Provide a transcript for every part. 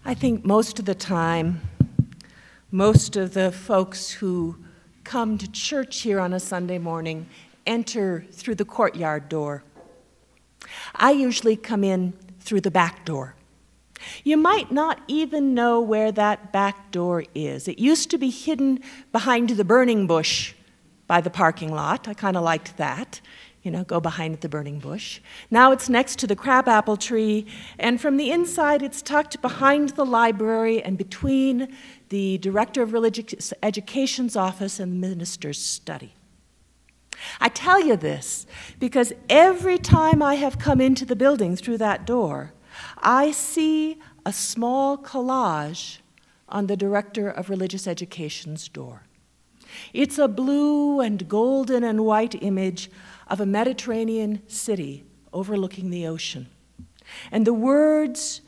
I think most of the time, most of the folks who come to church here on a Sunday morning enter through the courtyard door. I usually come in through the back door. You might not even know where that back door is. It used to be hidden behind the burning bush by the parking lot. I kind of liked that. Go behind the burning bush. Now it's next to the crabapple tree, and from the inside it's tucked behind the library and between the Director of Religious Education's office and the minister's study. I tell you this because every time I have come into the building through that door, I see a small collage on the Director of Religious Education's door. It's a blue and golden and white image of a Mediterranean city overlooking the ocean. And the words,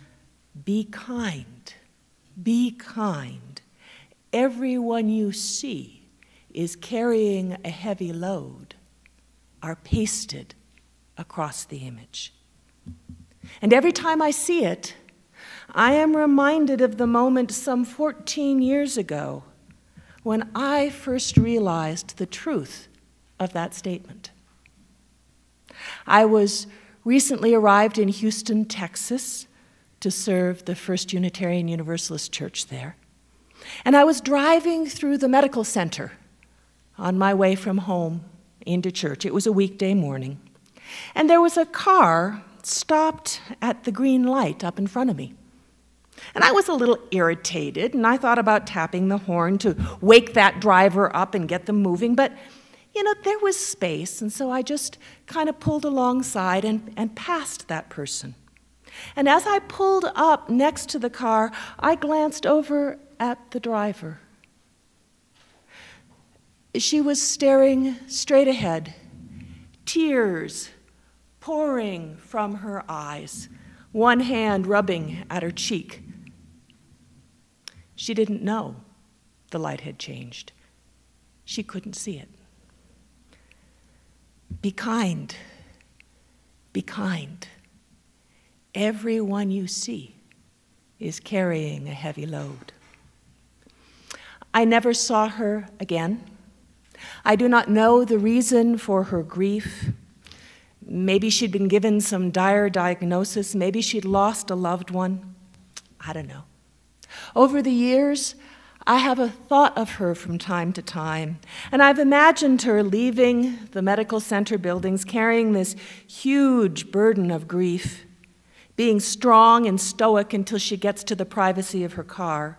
"Be kind, be kind. Everyone you see is carrying a heavy load," are pasted across the image. And every time I see it, I am reminded of the moment some 14 years ago when I first realized the truth of that statement. I was recently arrived in Houston, Texas, to serve the First Unitarian Universalist Church there. And I was driving through the medical center on my way from home into church. It was a weekday morning. And there was a car stopped at the green light up in front of me. And I was a little irritated, and I thought about tapping the horn to wake that driver up and get them moving, but there was space, and so I just kind of pulled alongside and passed that person. And as I pulled up next to the car, I glanced over at the driver. She was staring straight ahead, tears pouring from her eyes, one hand rubbing at her cheek. She didn't know the light had changed. She couldn't see it. Be kind. Be kind. Everyone you see is carrying a heavy load. I never saw her again. I do not know the reason for her grief. Maybe she'd been given some dire diagnosis. Maybe she'd lost a loved one. I don't know. Over the years, I have thought of her from time to time, and I've imagined her leaving the medical center buildings carrying this huge burden of grief, being strong and stoic until she gets to the privacy of her car,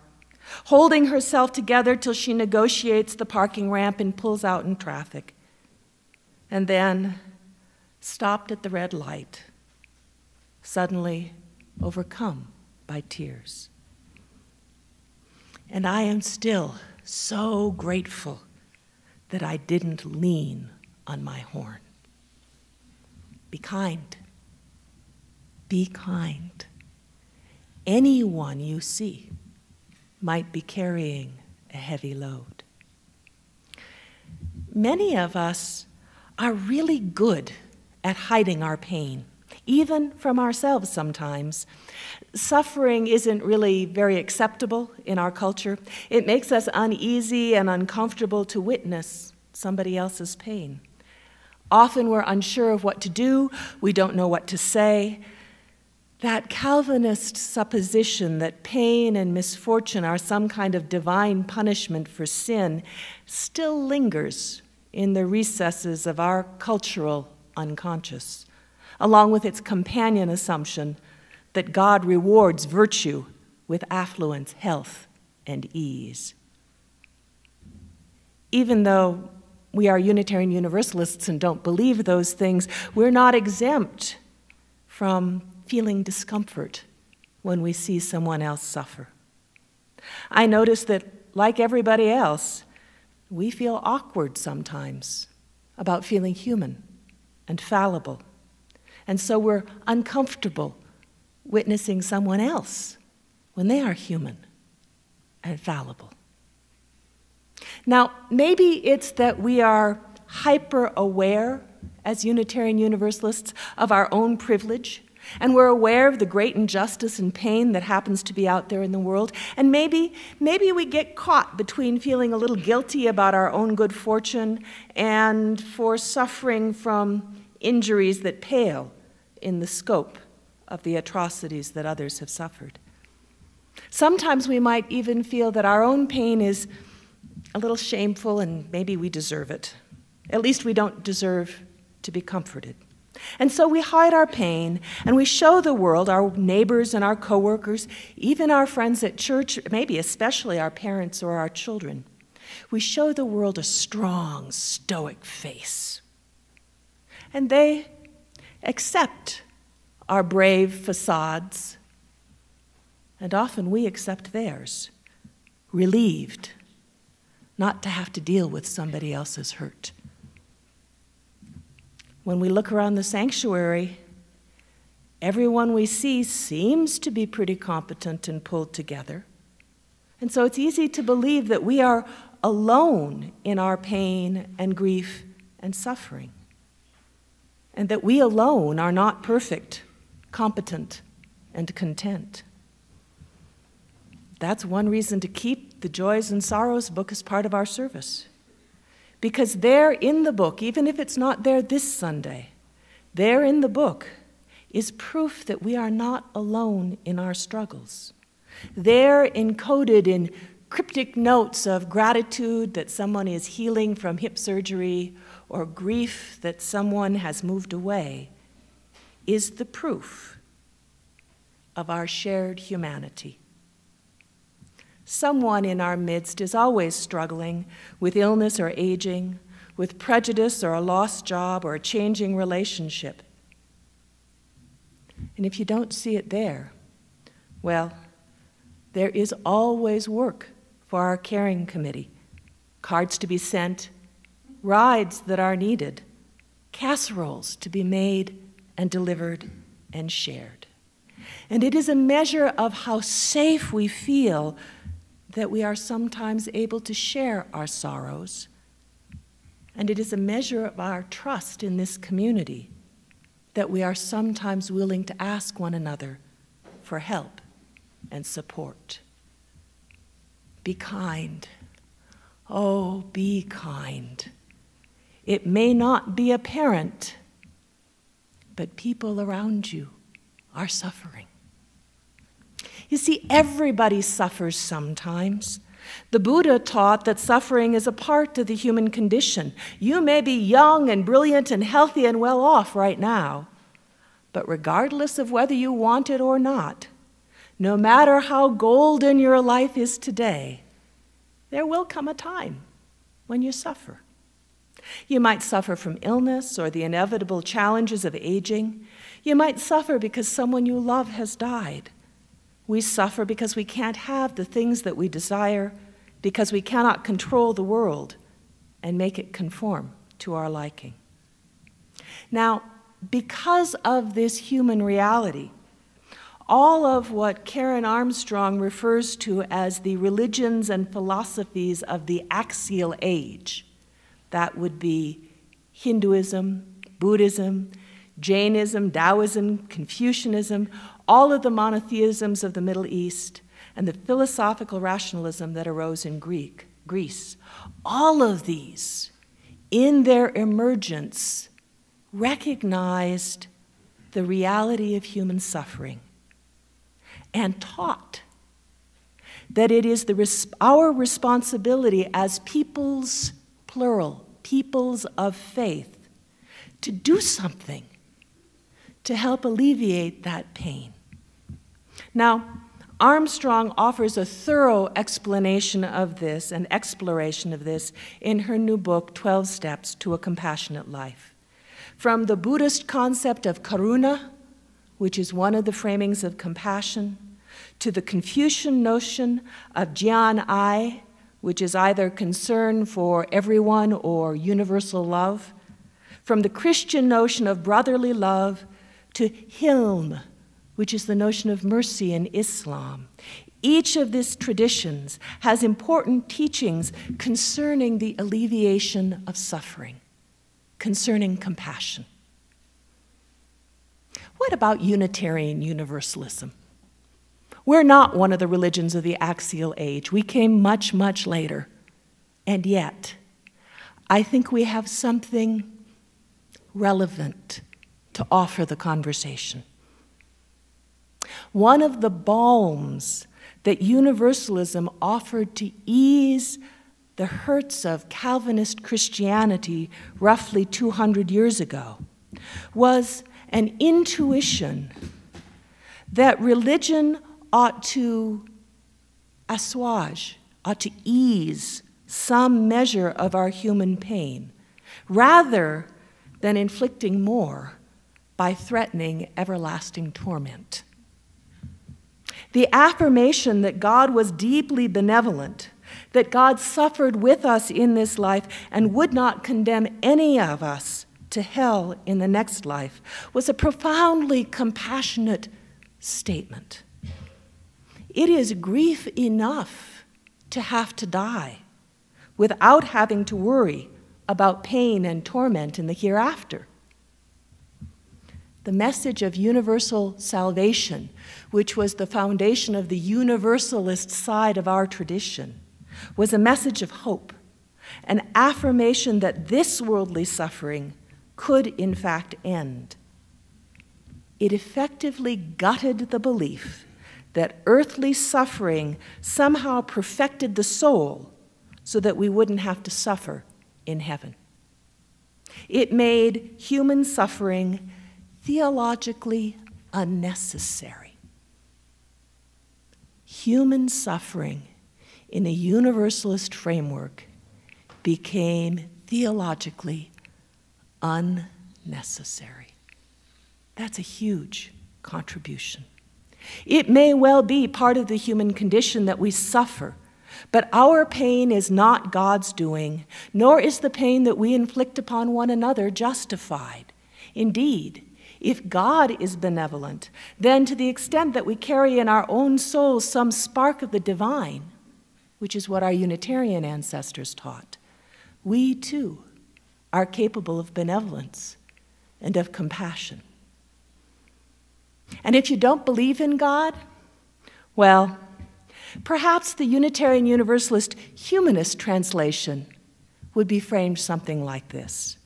holding herself together till she negotiates the parking ramp and pulls out in traffic, and then stopped at the red light, suddenly overcome by tears. And I am still so grateful that I didn't lean on my horn. Be kind. Be kind. Anyone you see might be carrying a heavy load. Many of us are really good at hiding our pain, even from ourselves sometimes. Suffering isn't really very acceptable in our culture. It makes us uneasy and uncomfortable to witness somebody else's pain. Often we're unsure of what to do. We don't know what to say. That Calvinist supposition that pain and misfortune are some kind of divine punishment for sin still lingers in the recesses of our cultural unconscious, along with its companion assumption that God rewards virtue with affluence, health, and ease. Even though we are Unitarian Universalists and don't believe those things, we're not exempt from feeling discomfort when we see someone else suffer. I notice that, like everybody else, we feel awkward sometimes about feeling human and fallible. And so we're uncomfortable witnessing someone else when they are human and fallible. Now, maybe it's that we are hyper-aware as Unitarian Universalists of our own privilege, And we're aware of the great injustice and pain that happens to be out there in the world. And maybe we get caught between feeling a little guilty about our own good fortune and for suffering from injuries that pale in the scope of the atrocities that others have suffered. Sometimes we might even feel that our own pain is a little shameful and maybe we deserve it. At least we don't deserve to be comforted. And so we hide our pain and we show the world, our neighbors and our coworkers, even our friends at church, maybe especially our parents or our children. We show the world a strong, stoic face. And they accept our brave facades, and often we accept theirs, relieved not to have to deal with somebody else's hurt. When we look around the sanctuary, everyone we see seems to be pretty competent and pulled together. And so it's easy to believe that we are alone in our pain and grief and suffering, and that we alone are not perfect, competent, and content. That's one reason to keep the Joys and Sorrows book as part of our service. Because there in the book, even if it's not there this Sunday, there in the book is proof that we are not alone in our struggles. There, encoded in cryptic notes of gratitude that someone is healing from hip surgery or grief that someone has moved away, is the proof of our shared humanity. Someone in our midst is always struggling with illness or aging, with prejudice or a lost job or a changing relationship. And if you don't see it there, well, there is always work for our caring committee. Cards to be sent, rides that are needed, casseroles to be made and delivered and shared. And it is a measure of how safe we feel that we are sometimes able to share our sorrows. And it is a measure of our trust in this community that we are sometimes willing to ask one another for help and support. Be kind. Oh, be kind. It may not be apparent, but people around you are suffering. You see, everybody suffers sometimes. The Buddha taught that suffering is a part of the human condition. You may be young and brilliant and healthy and well off right now, but regardless of whether you want it or not, no matter how golden your life is today, there will come a time when you suffer. You might suffer from illness or the inevitable challenges of aging. You might suffer because someone you love has died. We suffer because we can't have the things that we desire, because we cannot control the world and make it conform to our liking. Now, because of this human reality, all of what Karen Armstrong refers to as the religions and philosophies of the axial age, that would be Hinduism, Buddhism, Jainism, Taoism, Confucianism, all of the monotheisms of the Middle East, and the philosophical rationalism that arose in Greece. All of these, in their emergence, recognized the reality of human suffering and taught that it is our responsibility as peoples, plural, peoples of faith, to do something to help alleviate that pain. Now, Armstrong offers a thorough explanation of this and exploration of this in her new book, 12 Steps to a Compassionate Life. From the Buddhist concept of karuna, which is one of the framings of compassion, to the Confucian notion of jian-ai, which is either concern for everyone or universal love, from the Christian notion of brotherly love to hilm, which is the notion of mercy in Islam. Each of these traditions has important teachings concerning the alleviation of suffering, concerning compassion. What about Unitarian Universalism? We're not one of the religions of the axial age. We came much, much later. And yet, I think we have something relevant to offer the conversation. One of the balms that Universalism offered to ease the hurts of Calvinist Christianity roughly 200 years ago was an intuition that religion ought to assuage, ought to ease some measure of our human pain, rather than inflicting more by threatening everlasting torment. The affirmation that God was deeply benevolent, that God suffered with us in this life and would not condemn any of us to hell in the next life, was a profoundly compassionate statement. It is grief enough to have to die without having to worry about pain and torment in the hereafter. The message of universal salvation, which was the foundation of the universalist side of our tradition, was a message of hope, an affirmation that this worldly suffering could in fact end. It effectively gutted the belief that earthly suffering somehow perfected the soul so that we wouldn't have to suffer in heaven. It made human suffering theologically unnecessary. Human suffering in a universalist framework became theologically unnecessary. That's a huge contribution. It may well be part of the human condition that we suffer, but our pain is not God's doing, nor is the pain that we inflict upon one another justified. Indeed, if God is benevolent, then to the extent that we carry in our own souls some spark of the divine, which is what our Unitarian ancestors taught, we too are capable of benevolence and of compassion. And if you don't believe in God, well, perhaps the Unitarian Universalist humanist translation would be framed something like this.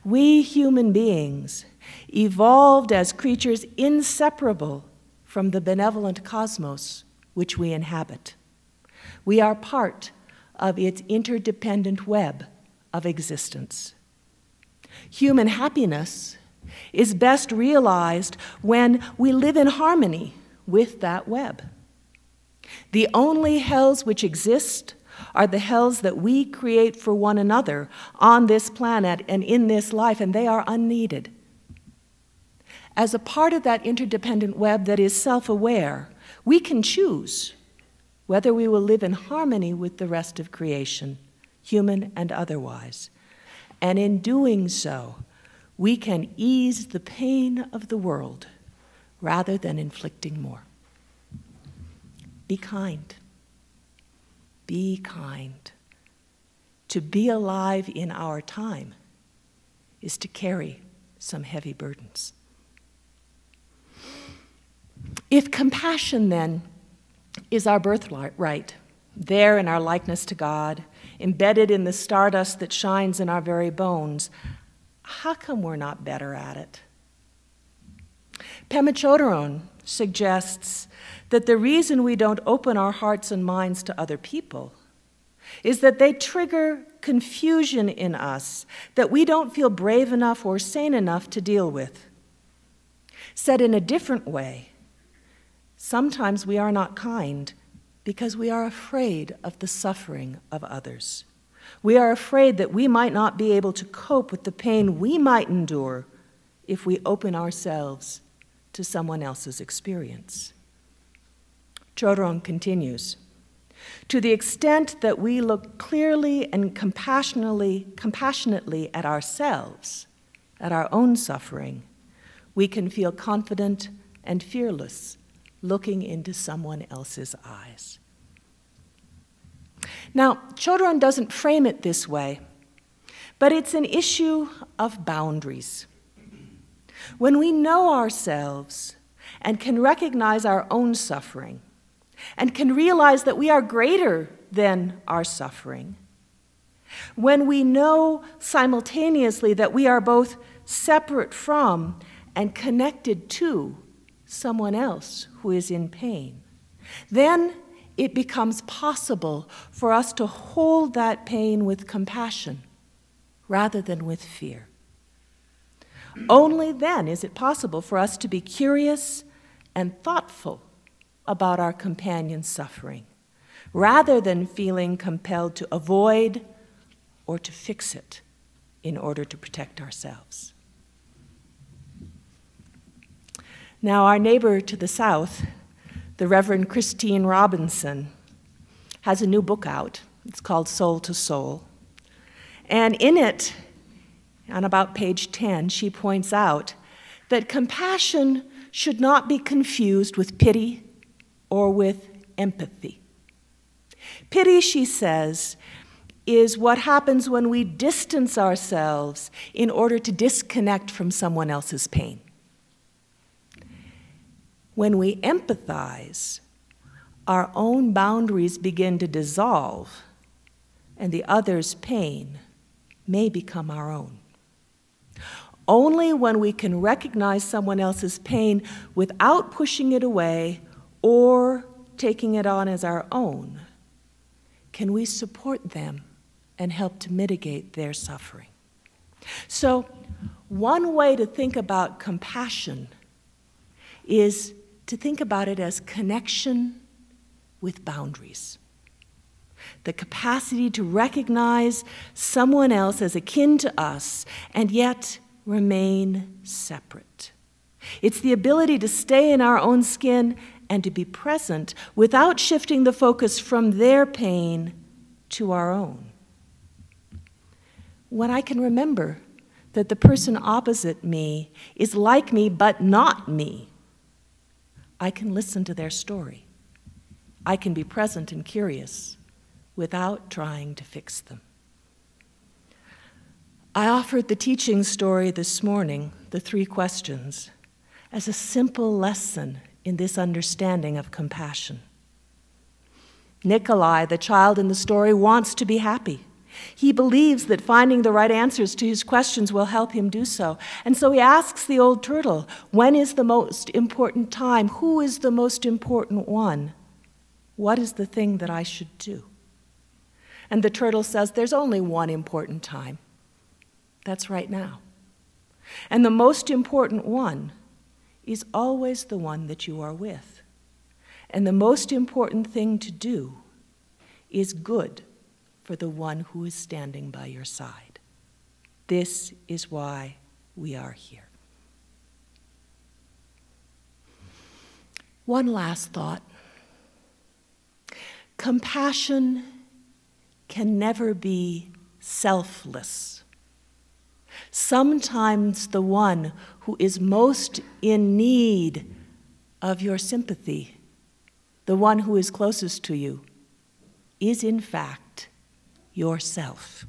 We human beings evolved as creatures inseparable from the benevolent cosmos which we inhabit. We are part of its interdependent web of existence. Human happiness is best realized when we live in harmony with that web. The only hells which exist are the hells that we create for one another on this planet and in this life, and they are unneeded. As a part of that interdependent web that is self-aware, we can choose whether we will live in harmony with the rest of creation, human and otherwise. And in doing so, we can ease the pain of the world rather than inflicting more. Be kind. Be kind. To be alive in our time is to carry some heavy burdens. If compassion, then, is our birthright, there in our likeness to God, embedded in the stardust that shines in our very bones, how come we're not better at it? Pema Chodron suggests that the reason we don't open our hearts and minds to other people is that they trigger confusion in us that we don't feel brave enough or sane enough to deal with. Said in a different way, sometimes we are not kind because we are afraid of the suffering of others. We are afraid that we might not be able to cope with the pain we might endure if we open ourselves to someone else's experience. Chodron continues, to the extent that we look clearly and compassionately at ourselves, at our own suffering, we can feel confident and fearless looking into someone else's eyes. Now, Chodron doesn't frame it this way, but it's an issue of boundaries. When we know ourselves and can recognize our own suffering and can realize that we are greater than our suffering, when we know simultaneously that we are both separate from and connected to someone else who is in pain, then it becomes possible for us to hold that pain with compassion rather than with fear. Only then is it possible for us to be curious and thoughtful about our companion's suffering, rather than feeling compelled to avoid or to fix it in order to protect ourselves. Now, our neighbor to the south, the Reverend Christine Robinson, has a new book out. It's called Soul to Soul. And in it, on about page 10, she points out that compassion should not be confused with pity or with empathy. Pity, she says, is what happens when we distance ourselves in order to disconnect from someone else's pain. When we empathize, our own boundaries begin to dissolve, and the other's pain may become our own. Only when we can recognize someone else's pain without pushing it away or taking it on as our own can we support them and help to mitigate their suffering. So, one way to think about compassion is to think about it as connection with boundaries. The capacity to recognize someone else as akin to us and yet remain separate. It's the ability to stay in our own skin and to be present without shifting the focus from their pain to our own. When I can remember that the person opposite me is like me but not me, I can listen to their story. I can be present and curious without trying to fix them. I offered the teaching story this morning, the 3 questions, as a simple lesson in this understanding of compassion. Nikolai, the child in the story, wants to be happy. He believes that finding the right answers to his questions will help him do so. And so he asks the old turtle, when is the most important time? Who is the most important one? What is the thing that I should do? And the turtle says, there's only one important time. That's right now. And the most important one is always the one that you are with. And the most important thing to do is good for the one who is standing by your side. This is why we are here. One last thought. Compassion can never be selfless. Sometimes the one who is most in need of your sympathy, the one who is closest to you, is in fact yourself.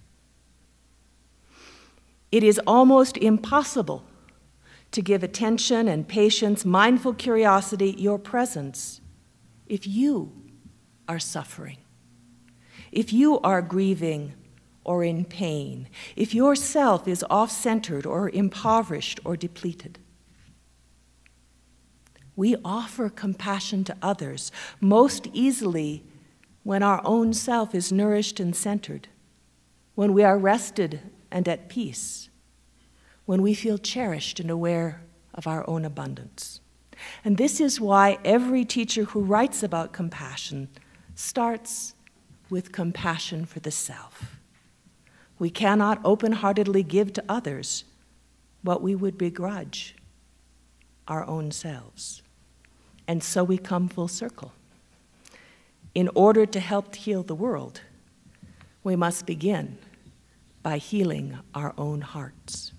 It is almost impossible to give attention and patience, mindful curiosity, your presence, if you are suffering, if you are grieving or in pain, if yourself is off-centered or impoverished or depleted. We offer compassion to others most easily when our own self is nourished and centered, when we are rested and at peace, when we feel cherished and aware of our own abundance. And this is why every teacher who writes about compassion starts with compassion for the self. We cannot open-heartedly give to others what we would begrudge our own selves. And so we come full circle. In order to help heal the world, we must begin by healing our own hearts.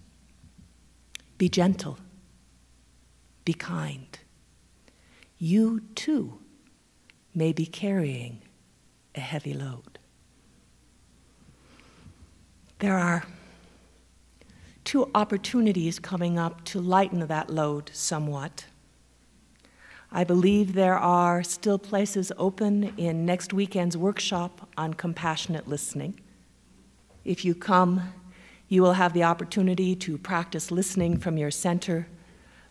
Be gentle. Be kind. You, too, may be carrying a heavy load. There are 2 opportunities coming up to lighten that load somewhat. I believe there are still places open in next weekend's workshop on compassionate listening. If you come, you will have the opportunity to practice listening from your center,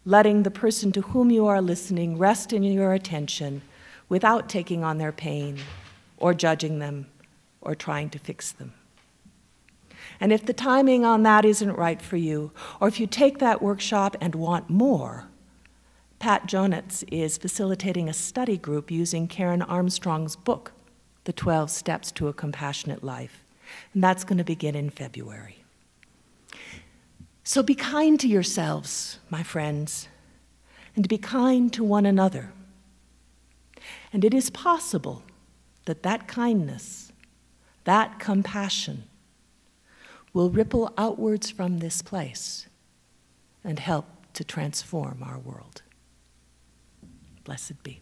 letting the person to whom you are listening rest in your attention without taking on their pain or judging them or trying to fix them. And if the timing on that isn't right for you, or if you take that workshop and want more, Pat Jonitz is facilitating a study group using Karen Armstrong's book, The 12 Steps to a Compassionate Life. And that's going to begin in February. So be kind to yourselves, my friends, and be kind to one another. And it is possible that that kindness, that compassion, will ripple outwards from this place and help to transform our world. Blessed be.